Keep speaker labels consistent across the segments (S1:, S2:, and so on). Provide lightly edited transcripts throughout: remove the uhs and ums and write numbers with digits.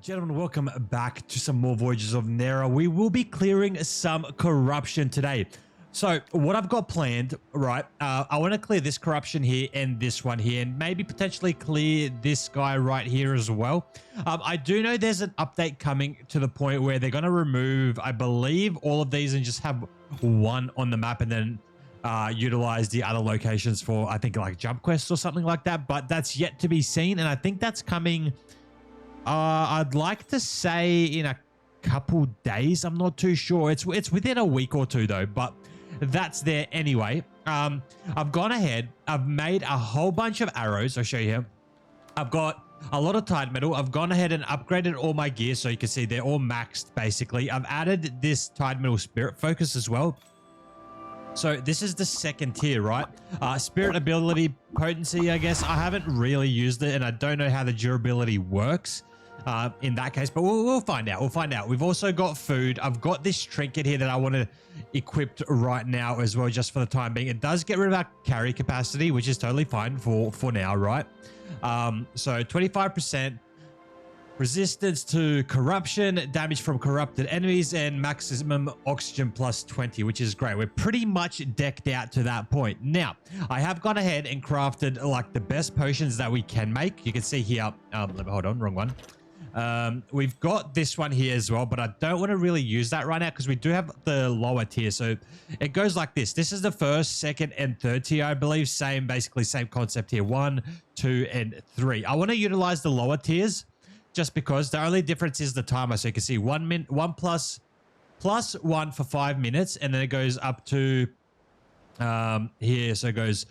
S1: Gentlemen, welcome back to some more Voyagers of Nera. We will be clearing some corruption today. So what I've got planned, right, I want to clear this corruption here and this one here, and maybe potentially clear this guy right here as well. I do know there's an update coming to the point where they're going to remove, I believe, all of these and just have one on the map and then utilize the other locations for, I think, like jump quests or something like that. But that's yet to be seen, and I think that's coming... I'd like to say in a couple days. I'm not too sure. It's within a week or two though, but that's there anyway. I've gone ahead. I've made a whole bunch of arrows. I'll show you here. I've got a lot of tide metal. I've gone ahead and upgraded all my gear so you can see they're all maxed basically. I've added this tide metal spirit focus as well. So this is the second tier, right? Spirit ability potency, I guess. I haven't really used it and I don't know how the durability works in that case, but we'll find out. We'll find out. We've also got food. I've got this trinket here that I want to equip right now as well, just for the time being. It does get rid of our carry capacity, which is totally fine for now, right? So 25%. Resistance to corruption, damage from corrupted enemies, and maximum oxygen plus 20, which is great. We're pretty much decked out to that point. Now, I have gone ahead and crafted like the best potions that we can make. You can see here, hold on, wrong one. We've got this one here as well, but I don't want to really use that right now because we do have the lower tier. So it goes like this. This is the first, second, and third tier, I believe. Basically same concept here. 1, 2, and 3. I want to utilize the lower tiers, just because the only difference is the timer. So you can see 1 plus 1 for 5 minutes, and then it goes up to here. So it goes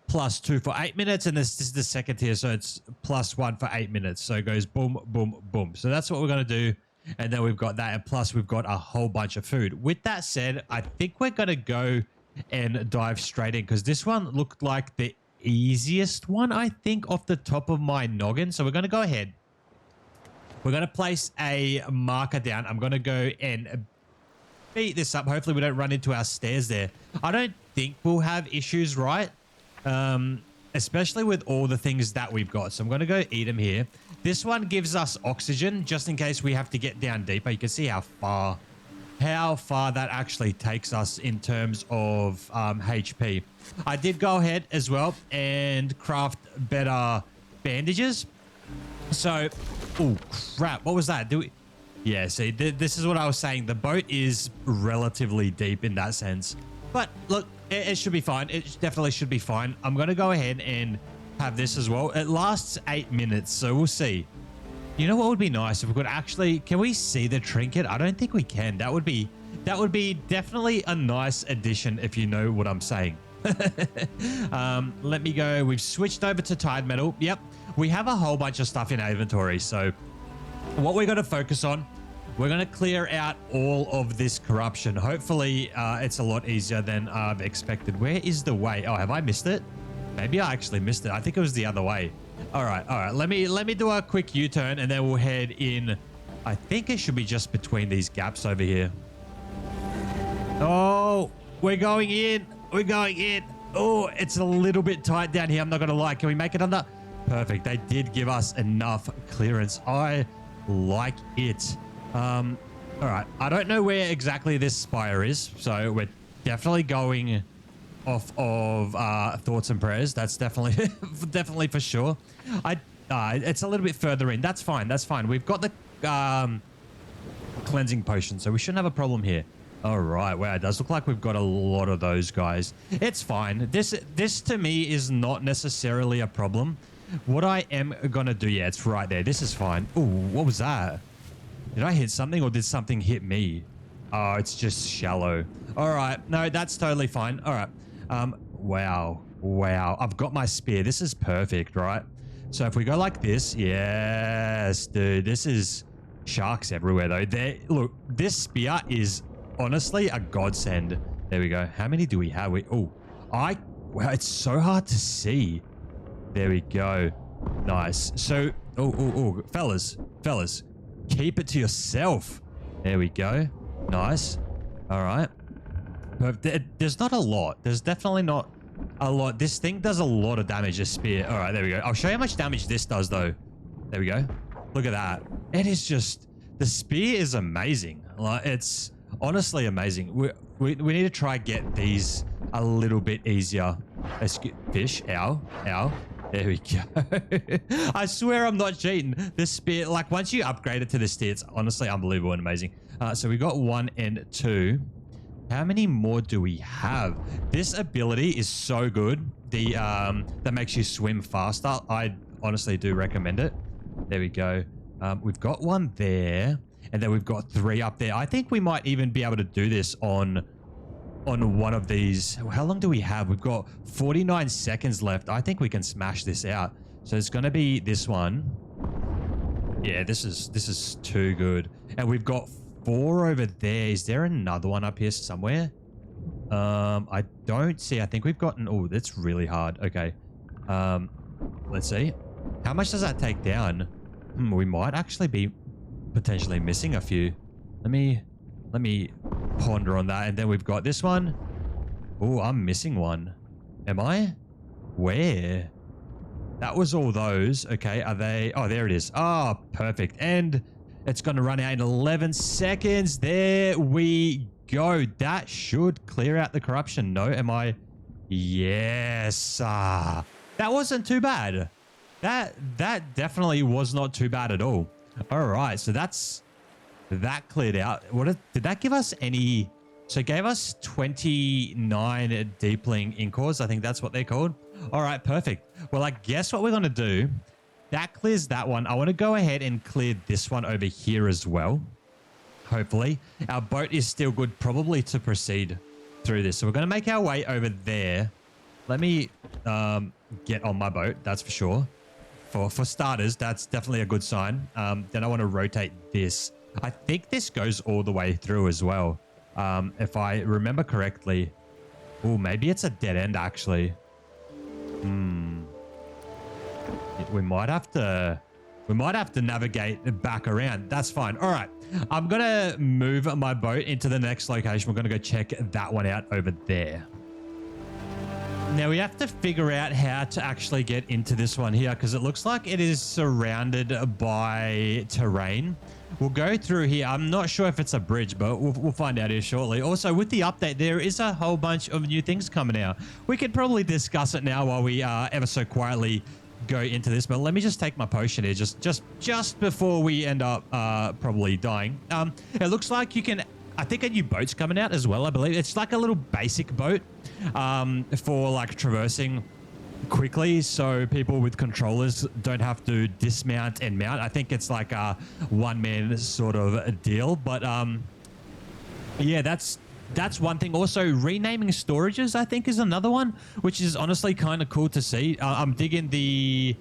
S1: plus 2 for 8 minutes, and this is the second tier. So it's plus 1 for 8 minutes. So it goes boom, boom, boom. So that's what we're going to do. And then we've got that, and plus we've got a whole bunch of food. With that said, I think we're going to go and dive straight in because this one looked like the easiest one, I think, off the top of my noggin. So we're going to go ahead. We're going to place a marker down. I'm going to go and beat this up. Hopefully we don't run into our stairs there. I don't think we'll have issues, right? Especially with all the things that we've got. So I'm going to go eat them here. This one gives us oxygen just in case we have to get down deeper. You can see how far that actually takes us in terms of HP. I did go ahead as well and craft better bandages. So, oh crap, what was that? Yeah, see, this is what I was saying. The boat is relatively deep in that sense. But look, it should be fine. It definitely should be fine. I'm going to go ahead and have this as well. It lasts 8 minutes, so we'll see. You know what would be nice if we could actually... Can we see the trinket? I don't think we can. That would be definitely a nice addition, if you know what I'm saying. Let me go. We've switched over to tide metal. Yep. We have a whole bunch of stuff in our inventory. So what we're going to focus on, we're going to clear out all of this corruption. Hopefully it's a lot easier than I've expected. Where is the way? Oh, have I missed it? Maybe I actually missed it. I think it was the other way. All right. Let me do a quick U-turn and then we'll head in. I think it should be just between these gaps over here. Oh, we're going in. We're going in. Oh, it's a little bit tight down here. I'm not going to lie. Can we make it under? Perfect. They did give us enough clearance. I like it. All right. I don't know where exactly this spire is. So we're definitely going off of thoughts and prayers. That's definitely definitely for sure. It's a little bit further in. That's fine. That's fine. We've got the cleansing potion, so we shouldn't have a problem here. All right. Wow, it does look like we've got a lot of those guys. It's fine. This to me is not necessarily a problem. What I am going to do, yeah, it's right there. This is fine. Ooh, what was that? Did I hit something or did something hit me? Oh, it's just shallow. All right. No, that's totally fine. All right. Wow. Wow. I've got my spear. This is perfect, right? So if we go like this, yes, dude, this is sharks everywhere though. Look, this spear is honestly a godsend. There we go. How many do we have? Wow, it's so hard to see. There we go. Nice. So, fellas, keep it to yourself. There we go. Nice. All right. But there's not a lot. There's definitely not a lot. This thing does a lot of damage, a spear. All right, there we go. I'll show you how much damage this does, though. There we go. Look at that. It is just, the spear is amazing. Like, it's honestly amazing. We need to try get these a little bit easier. Fish, ow, ow. There we go. I swear I'm not cheating. This spear, like once you upgrade it to the spear, it's honestly unbelievable and amazing. So we got 1 and 2. How many more do we have? This ability is so good. The that makes you swim faster. I honestly do recommend it. There we go. We've got 1 there, and then we've got 3 up there. I think we might even be able to do this on one of these. How long do we have? We've got 49 seconds left. I think we can smash this out. So it's going to be this one. Yeah, this is too good. And we've got 4 over there. Is there another one up here somewhere? I don't see. I think we've gotten... Oh, that's really hard. Okay. Let's see. How much does that take down? We might actually be potentially missing a few. Let me ponder on that. And then we've got this one. Oh, I'm missing one. Am I? Where? That was all those. Okay, are they... Oh, there it is. Oh, perfect. And it's going to run out in 11 seconds. There we go. That should clear out the corruption. No, am I... Yes. That wasn't too bad. That definitely was not too bad at all. All right, so that cleared out. Did that give us any... So it gave us 29 deepling incors. I think that's what they're called. All right, perfect. Well, I guess what we're going to do, that clears that one. I want to go ahead and clear this one over here as well. Hopefully. Our boat is still good, probably, to proceed through this. So we're going to make our way over there. Let me get on my boat, that's for sure. For starters, that's definitely a good sign. Then I want to rotate this. I think this goes all the way through as well. If I remember correctly. Oh, maybe it's a dead end, actually. We might have to navigate back around. That's fine. All right. I'm going to move my boat into the next location. We're going to go check that one out over there. Now we have to figure out how to actually get into this one here, because it looks like it is surrounded by terrain. We'll go through here. I'm not sure if it's a bridge, but we'll find out here shortly. Also, with the update, there is a whole bunch of new things coming out. We could probably discuss it now while we ever so quietly go into this, but let me just take my potion here just before we end up probably dying. It looks like you can... I think a new boat's coming out as well, I believe. It's like a little basic boat for like traversing quickly, so people with controllers don't have to dismount and mount. I think it's like a one-man sort of a deal, but yeah, that's one thing. Also, renaming storages, I think, is another one, which is honestly kind of cool to see. I'm digging the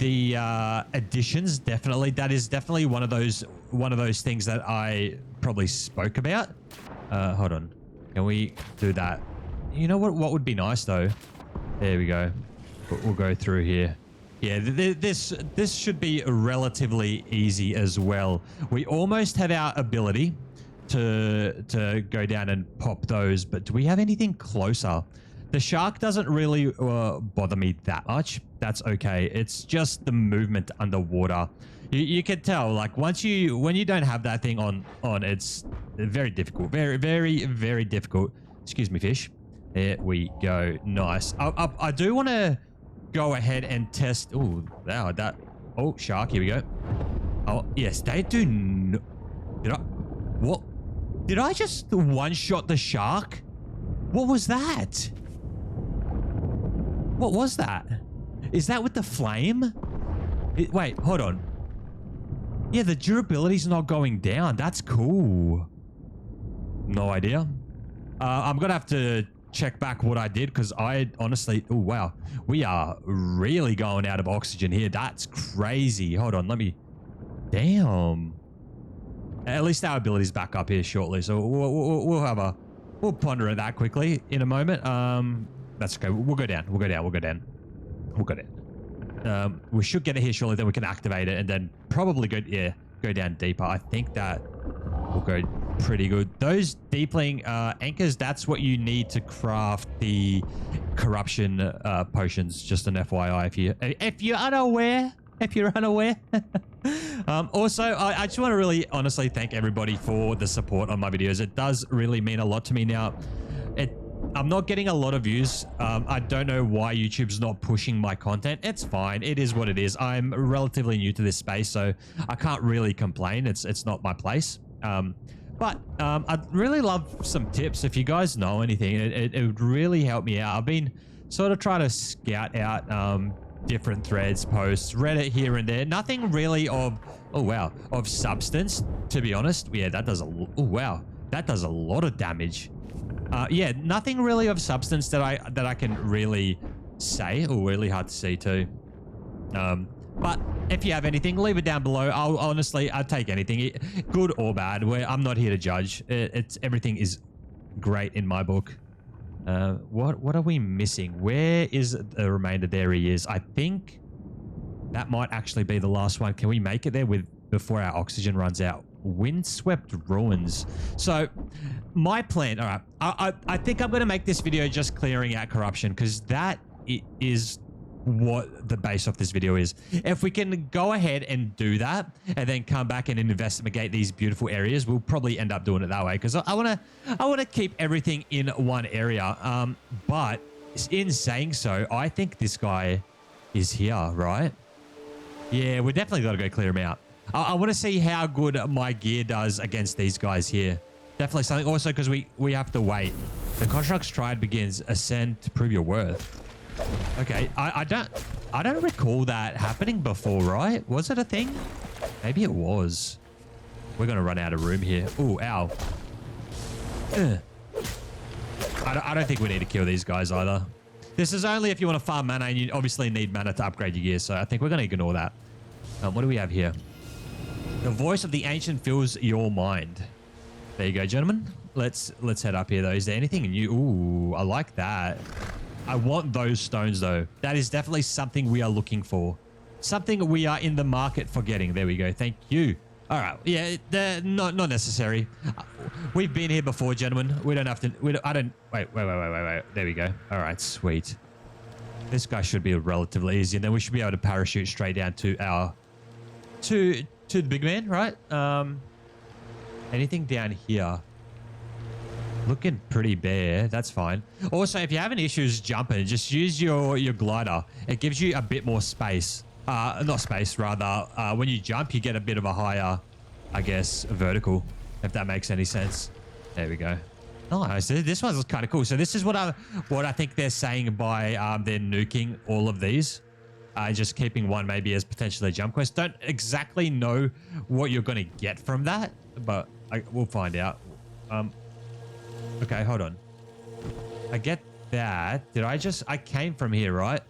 S1: additions. Definitely, that is definitely one of those things that I probably spoke about. Hold on, can we do that? You know what would be nice though? There we go. We'll go through here. Yeah, this should be relatively easy as well. We almost have our ability to go down and pop those, but do we have anything closer? The shark doesn't really bother me that much. That's okay. It's just the movement underwater. You can tell, like, when you don't have that thing on, it's very difficult. Very, very, very difficult. Excuse me, fish. There we go. Nice. I do want to go ahead and test. Oh, wow, that. Oh, shark. Here we go. Oh, yes, they do. What? Did I just one-shot the shark? What was that? What was that? Is that with the flame? Wait, hold on. Yeah, the durability's not going down. That's cool. No idea. I'm gonna have to check back what I did, because I honestly... Oh, wow. We are really going out of oxygen here. That's crazy. Hold on, let me... Damn. At least our ability's back up here shortly, so we'll ponder at that quickly in a moment. That's okay. We'll go down. We should get it here shortly, then we can activate it and then probably go down deeper. I think that will go pretty good. Those deepling anchors, that's what you need to craft the corruption potions. Just an FYI if you're unaware. if you're unaware. Also, I just want to really honestly thank everybody for the support on my videos. It does really mean a lot to me now. I'm not getting a lot of views. I don't know why YouTube's not pushing my content. It's fine. It is what it is. I'm relatively new to this space, so I can't really complain. It's not my place. But I'd really love some tips. If you guys know anything, it would really help me out. I've been sort of trying to scout out different threads, posts, Reddit here and there. Nothing really of, oh wow, of substance, to be honest. Yeah, that does oh wow, that does a lot of damage. Yeah, nothing really of substance that I can really say. Oh, really hard to see too. But if you have anything, leave it down below. I'll take anything, good or bad. I'm not here to judge. Everything is great in my book. What are we missing? Where is the remainder? There he is. I think that might actually be the last one. Can we make it there before our oxygen runs out? Windswept ruins. So my plan, all right, I think I'm going to make this video just clearing out corruption, because that is what the base of this video is. If we can go ahead and do that and then come back and investigate these beautiful areas, we'll probably end up doing it that way, because I want to keep everything in one area. But in saying so, I think this guy is here, right? Yeah, we definitely got to go clear him out. I want to see how good my gear does against these guys here. Definitely something. Also, because we have to wait. The construct's triad begins. Ascend to prove your worth. Okay, I don't recall that happening before, right? Was it a thing? Maybe it was. We're gonna run out of room here. Ooh, ow. I don't think we need to kill these guys either. This is only if you want to farm mana, and you obviously need mana to upgrade your gear, so I think we're gonna ignore that. What do we have here? The voice of the ancient fills your mind. There you go, gentlemen. Let's head up here though. Is there anything new? Ooh, I like that. I want those stones though. That is definitely something we are looking for. Something we are in the market for getting. There we go. Thank you. All right. Yeah, they're not necessary. We've been here before, gentlemen. We don't have to. Wait. There we go. All right. Sweet. This guy should be relatively easy, and then we should be able to parachute straight down to our to the big man, right? Anything down here? Looking pretty bare. That's fine. Also, if you're having issues jumping, just use your glider. It gives you a bit more space. Not space, rather. When you jump, you get a bit of a higher, I guess, vertical, if that makes any sense. There we go. Oh, so this one's kind of cool. So this is what I think they're saying by they're nuking all of these. Just keeping one maybe as potentially a jump quest. Don't exactly know what you're going to get from that, but we'll find out. Okay, hold on. I get that. I came from here, right?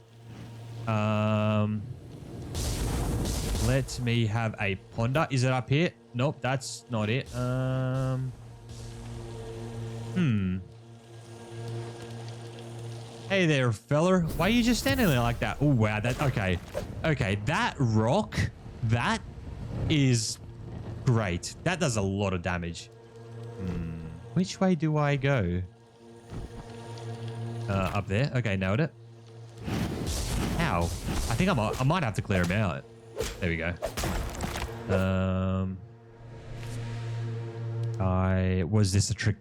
S1: Let me have a ponder. Is it up here? Nope, that's not it. Hey there, fella. Why are you just standing there like that? Oh, wow. Okay. Okay, that rock, that is great. That does a lot of damage. Which way do I go? Up there. Okay, nailed it. Ow. I think I might have to clear him out. There we go. Was this a trick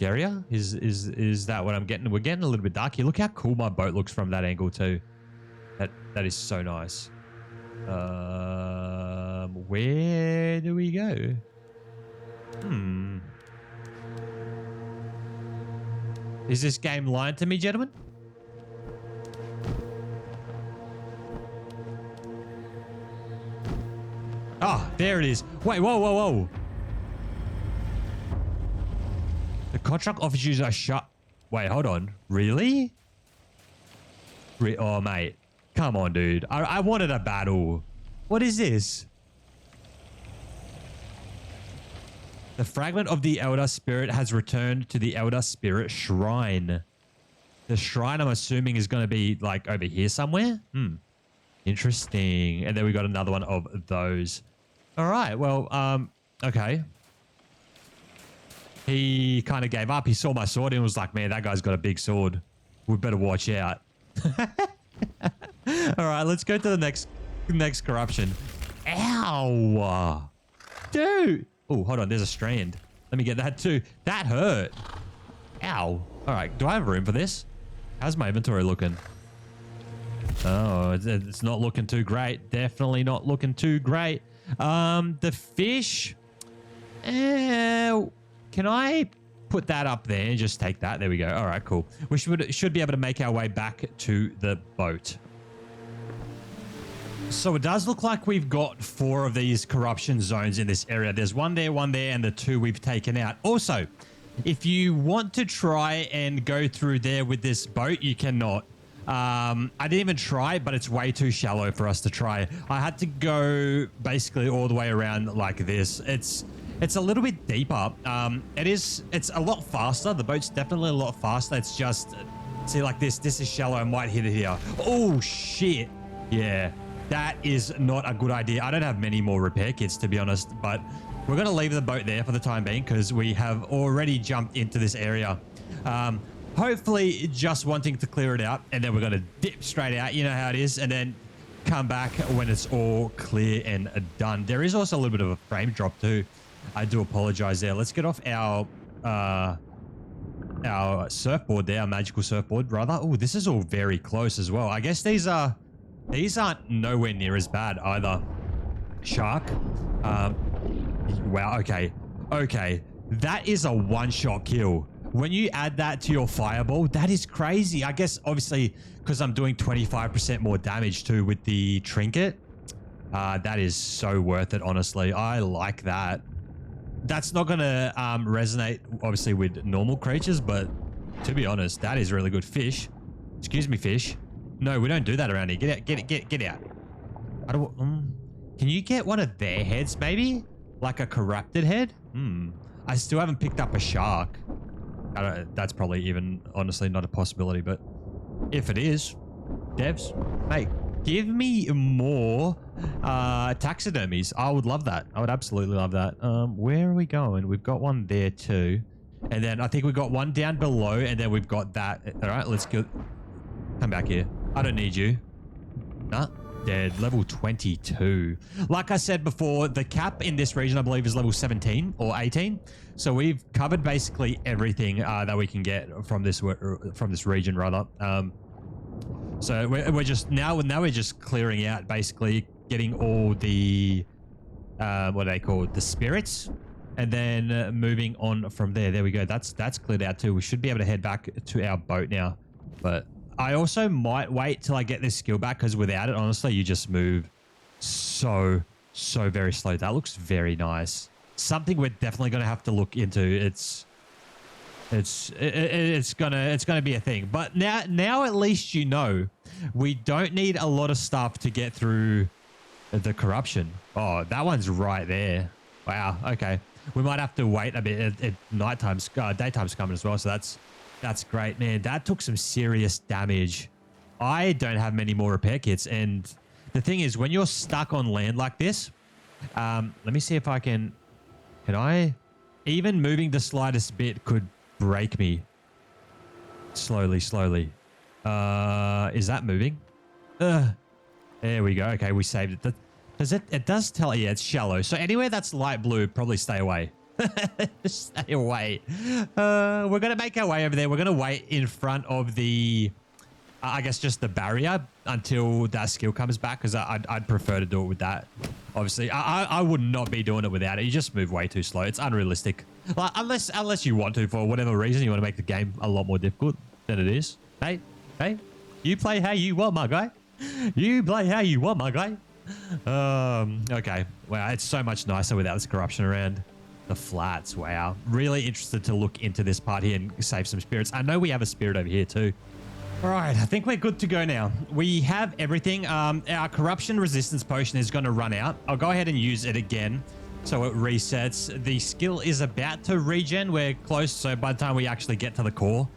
S1: area? Is that what I'm getting? We're getting a little bit dark here. Look how cool my boat looks from that angle too. That is so nice. Where do we go? Is this game lying to me, gentlemen? Ah, there it is. Wait, whoa. The contract offers you a shot. Wait, hold on. Really? Oh, mate. Come on, dude. I wanted a battle. What is this? The fragment of the Elder Spirit has returned to the Elder Spirit Shrine. The shrine, I'm assuming, is going to be like over here somewhere. Interesting. And then we got another one of those. All right. Well, okay. He kind of gave up. He saw my sword and was like, man, that guy's got a big sword. We better watch out. All right, let's go to the next corruption. Ow. Dude. Oh, hold on. There's a strand. Let me get that too. That hurt. Ow. All right. Do I have room for this? How's my inventory looking? Oh, it's not looking too great. Definitely not looking too great. The fish. Can I put that up there and just take that? There we go. All right, cool. We should be able to make our way back to the boat. So it does look like we've got 4 of these corruption zones in this area. There's one there, and the 2 we've taken out. Also, if you want to try and go through there with this boat, you cannot. I didn't even try, but it's way too shallow for us to try. I had to go basically all the way around like this. It's a little bit deeper. It's a lot faster. The boat's definitely a lot faster. It's just, see, like this is shallow. I might hit it here. Oh shit. Yeah, that is not a good idea. I don't have many more repair kits, to be honest, but we're going to leave the boat there for the time being because we have already jumped into this area. Hopefully just wanting to clear it out, and then we're going to dip straight out. You know how it is, and then come back when it's all clear and done. There is also a little bit of a frame drop too. I do apologize there. Let's get off our surfboard there, our magical surfboard rather. Oh, this is all very close as well. I guess these aren't nowhere near as bad either. Shark. Wow. Okay. That is a one-shot kill. When you add that to your fireball, that is crazy. I guess obviously because I'm doing 25% more damage too with the trinket. That is so worth it, honestly. I like that. That's not going to resonate obviously with normal creatures, but to be honest, that is really good. Fish. Excuse me, fish. No, we don't do that around here. Get out. Get out. I don't, can you get one of their heads maybe? Like a corrupted head? I still haven't picked up a shark. That's probably even honestly not a possibility, but if it is, devs, mate, give me more taxidermies. I would love that. I would absolutely love that. Where are we going? We've got one there too, and then I think we've got one down below, and then we've got that. All right, let's go. Come back here. I don't need you. Nah. Dead. Level 22. Like I said before, the cap in this region I believe is level 17 or 18. So we've covered basically everything that we can get from this region rather. So we're just now we're just clearing out, basically getting all the what are they called, the spirits, and then moving on from there. There we go. That's cleared out too. We should be able to head back to our boat now, but I also might wait till I get this skill back, because without it, honestly, you just move so very slow. That looks very nice. Something we're definitely going to have to look into. It's gonna be a thing. But now at least you know we don't need a lot of stuff to get through the corruption. Oh, that one's right there. Wow. Okay, we might have to wait a bit. At nighttime's daytime's coming as well, so that's great, man. That took some serious damage. I don't have many more repair kits, and the thing is, when you're stuck on land like this, let me see if I can I? Even moving the slightest bit could break me. Slowly. Is that moving? There we go. Okay, we saved it. It does tell, yeah, it's shallow. So anywhere that's light blue, probably stay away. Stay away. We're going to make our way over there. We're going to wait in front of the, I guess, just the barrier until that skill comes back, because I'd prefer to do it with that. Obviously, I would not be doing it without it. You just move way too slow. It's unrealistic. Like, unless you want to, for whatever reason, you want to make the game a lot more difficult than it is. Hey, you play how you want, my guy. You play how you want, my guy. Okay. Wow, it's so much nicer without this corruption around. The flats, wow. Really interested to look into this part here and save some spirits. I know we have a spirit over here too. All right, I think we're good to go now. We have everything. Our corruption resistance potion is going to run out. I'll go ahead and use it again so it resets. The skill is about to regen. We're close, so by the time we actually get to the core,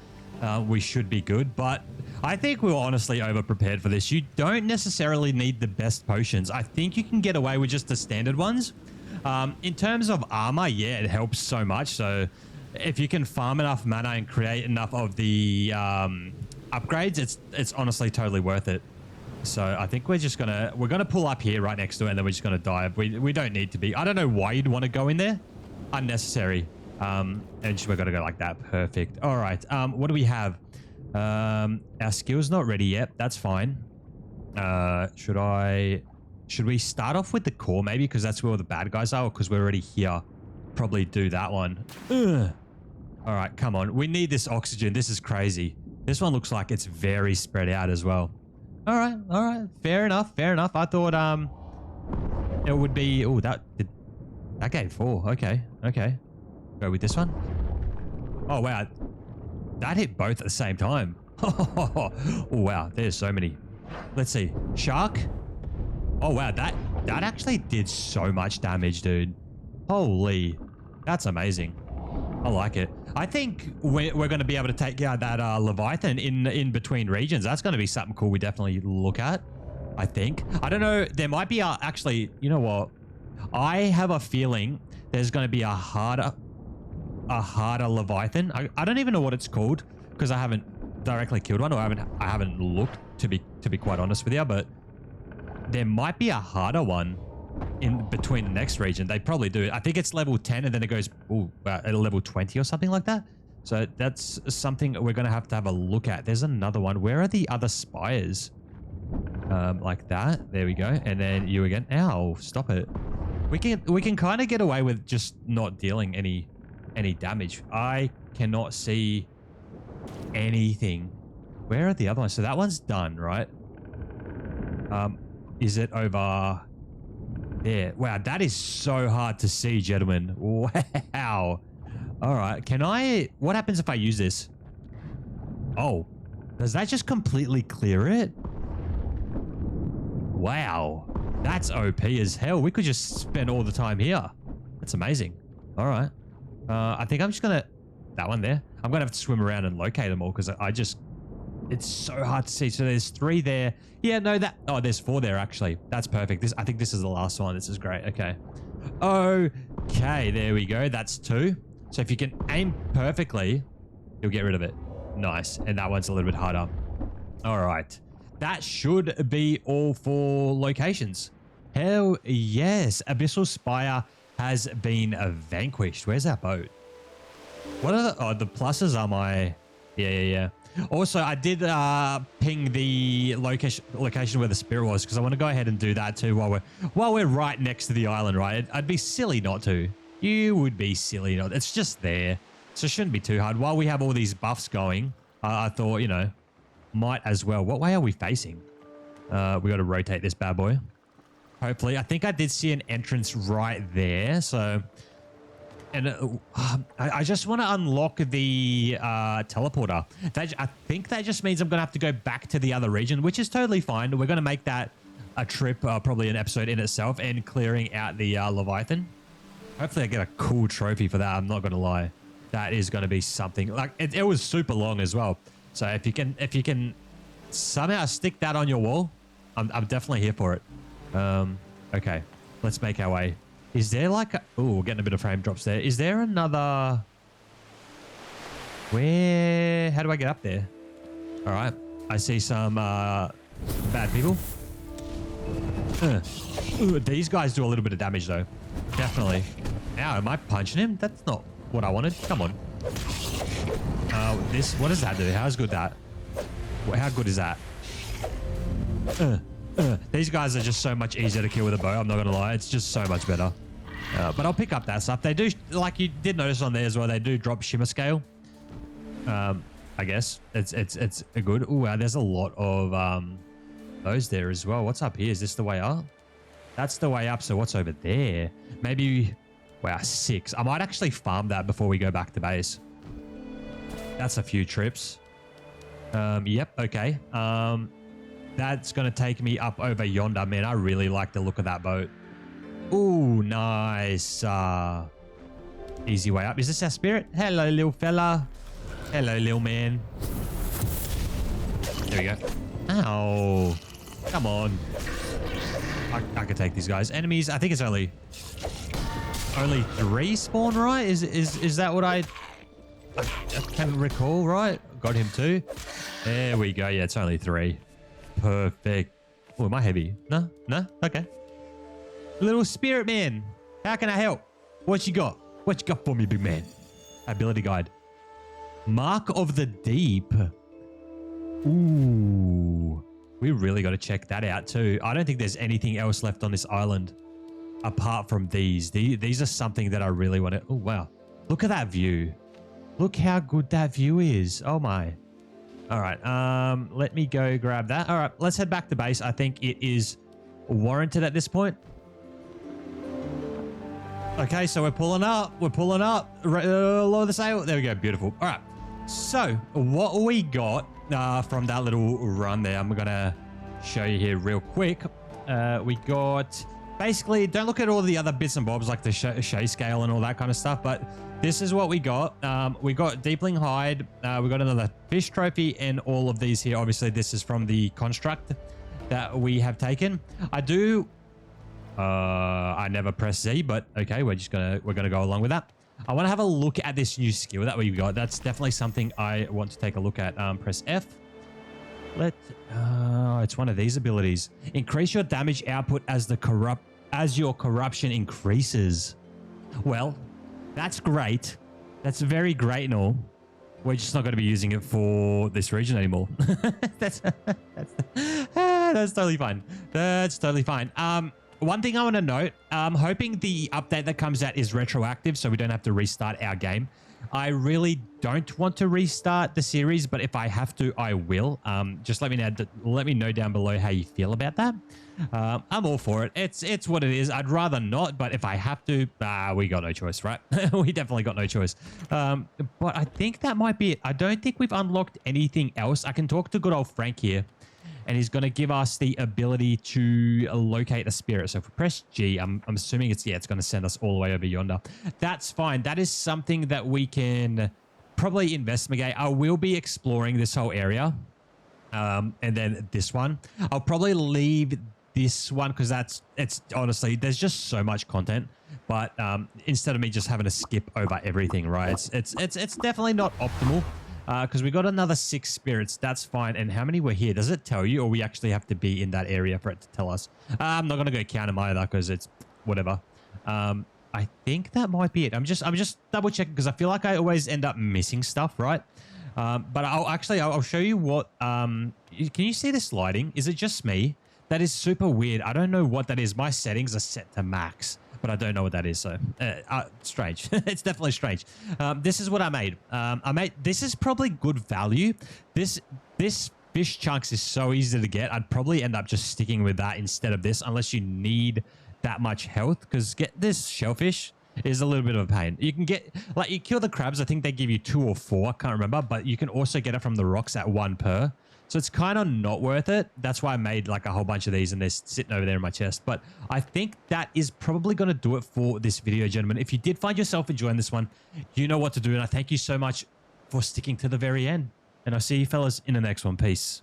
S1: we should be good. But I think we're honestly over-prepared for this. You don't necessarily need the best potions. I think you can get away with just the standard ones. In terms of armor, yeah, it helps so much. So if you can farm enough mana and create enough of the upgrades, it's honestly totally worth it. So I think we're gonna pull up here right next to it, and then we're just gonna dive. We don't need to be. I don't know why you'd want to go in there. Unnecessary. And we're gonna go like that. Perfect. All right. What do we have? Our skill's not ready yet. That's fine. Should we start off with the core maybe, because that's where all the bad guys are, or because we're already here? Probably do that one. Ugh. All right, come on. We need this oxygen. This is crazy. This one looks like it's very spread out as well. All right. Fair enough. I thought it would be. Oh, that gave 4. Okay. Go with this one. Oh wow, that hit both at the same time. Oh wow, there's so many. Let's see. Shark. Oh wow, that actually did so much damage, dude. Holy, that's amazing. I like it. I think we're going to be able to take out that Leviathan in between regions. That's going to be something cool we definitely look at, I think. I don't know. There might be actually, you know what? I have a feeling there's going to be a harder Leviathan. I don't even know what it's called because I haven't directly killed one, or I haven't looked, to be quite honest with you, but there might be a harder one in between the next region. They probably do. I think it's level 10 and then it goes at level 20 or something like that. So that's something we're going to have a look at. There's another one. Where are the other spires? Like that. There we go. And then you again. Ow, stop it. We can kind of get away with just not dealing any damage. I cannot see anything. Where are the other ones? So that one's done, right? Is it over there? Wow, that is so hard to see, gentlemen. Wow. All right. What happens if I use this? Oh, does that just completely clear it? Wow. That's OP as hell. We could just spend all the time here. That's amazing. All right. I think I'm just going to... That one there. I'm going to have to swim around and locate them all because it's so hard to see. So there's 3 there. Yeah, no, oh, there's 4 there, actually. That's perfect. I think this is the last one. This is great. Okay. Okay, there we go. That's 2. So if you can aim perfectly, you'll get rid of it. Nice. And that one's a little bit harder. All right. That should be all 4 locations. Hell yes. Abyssal Spire has been vanquished. Where's our boat? What are the pluses are my... Yeah. Also, I did ping the location where the spirit was because I want to go ahead and do that too while we're right next to the island, right? I'd be silly not to. You would be silly not. It's just there, so it shouldn't be too hard. While we have all these buffs going, I thought, you know, might as well. What way are we facing? We got to rotate this bad boy. Hopefully, I think I did see an entrance right there. So. And I just want to unlock the teleporter. I think that just means I'm going to have to go back to the other region, which is totally fine. We're going to make that a trip, probably an episode in itself, and clearing out the Leviathan. Hopefully I get a cool trophy for that. I'm not going to lie. That is going to be something. Like it was super long as well. So if you can somehow stick that on your wall, I'm definitely here for it. Okay, let's make our way. Is there like a... Oh, we're getting a bit of frame drops there. Is there another... Where... How do I get up there? All right. I see some bad people. Ooh, these guys do a little bit of damage, though. Definitely. Ow, am I punching him? That's not what I wanted. Come on. What does that do? How's good that? How good is that? These guys are just so much easier to kill with a bow. I'm not going to lie. It's just so much better. But I'll pick up that stuff. They do, like you did notice on there as well, they do drop shimmer scale. I guess it's a good. Oh, wow, there's a lot of those there as well. What's up here? Is this the way up? That's the way up. So what's over there? Maybe, wow, 6. I might actually farm that before we go back to base. That's a few trips. Yep. Okay. That's going to take me up over yonder. Man, I really like the look of that boat. Ooh, nice. Easy way up. Is this our spirit? Hello, little fella. Hello, little man. There we go. Ow. Come on. I could take these guys. Enemies, I think it's only 3 spawn, right? Is that what I can recall, right? Got him too. There we go. Yeah, it's only 3. Perfect. Oh, am I heavy? No? No? Okay. Little spirit man. How can I help? What you got? What you got for me, big man? Ability guide. Mark of the Deep. Ooh. We really got to check that out too. I don't think there's anything else left on this island apart from these. These are something that I really want to... Oh, wow. Look at that view. Look how good that view is. Oh, my. All right. Let me go grab that. All right. Let's head back to base. I think it is warranted at this point. Okay, so we're pulling up. We're pulling up. Lower the sail. There we go. Beautiful. All right. So what we got from that little run there, I'm going to show you here real quick. We got... Basically, don't look at all the other bits and bobs like the Shay scale and all that kind of stuff, but this is what we got. We got Deepling Hide. We got another fish trophy and all of these here. Obviously, this is from the construct that we have taken. I never press Z, but okay, we're gonna go along with that. I want to have a look at this new skill that we got. That's definitely something I want to take a look at. Press F. It's one of these abilities. Increase your damage output as your corruption increases. Well, that's great. That's very great and all. We're just not going to be using it for this region anymore. that's totally fine. That's totally fine. One thing I want to note, I'm hoping the update that comes out is retroactive, so we don't have to restart our game. I really don't want to restart the series, but if I have to, I will. Just let me know down below how you feel about that. I'm all for it. It's what it is. I'd rather not, but if I have to, we got no choice, right? We definitely got no choice. But I think that might be it. I don't think we've unlocked anything else. I can talk to good old Frank here, and he's going to give us the ability to locate a spirit. So if we press G, I'm assuming it's going to send us all the way over yonder. That's fine. That is something that we can probably investigate. I will be exploring this whole area. And then this one. I'll probably leave this one because it's honestly, there's just so much content. But instead of me just having to skip over everything, right? It's definitely not optimal. Because we got another 6 spirits. That's fine. And how many were here? Does it tell you, or we actually have to be in that area for it to tell us? I'm not going to go count them either because it's whatever. I think that might be it. I'm just double checking because I feel like I always end up missing stuff, right? But I'll show you what. Can you see this lighting? Is it just me? That is super weird. I don't know what that is. My settings are set to max, but I don't know what that is. So strange. It's definitely strange. This is what I made. This is probably good value. This fish chunks is so easy to get. I'd probably end up just sticking with that instead of this, unless you need that much health. Because get this shellfish is a little bit of a pain. You can get, like, you kill the crabs. I think they give you 2 or 4. I can't remember, but you can also get it from the rocks at 1 per. So it's kind of not worth it. That's why I made like a whole bunch of these and they're sitting over there in my chest. But I think that is probably going to do it for this video, gentlemen. If you did find yourself enjoying this one, you know what to do. And I thank you so much for sticking to the very end. And I'll see you fellas in the next one. Peace.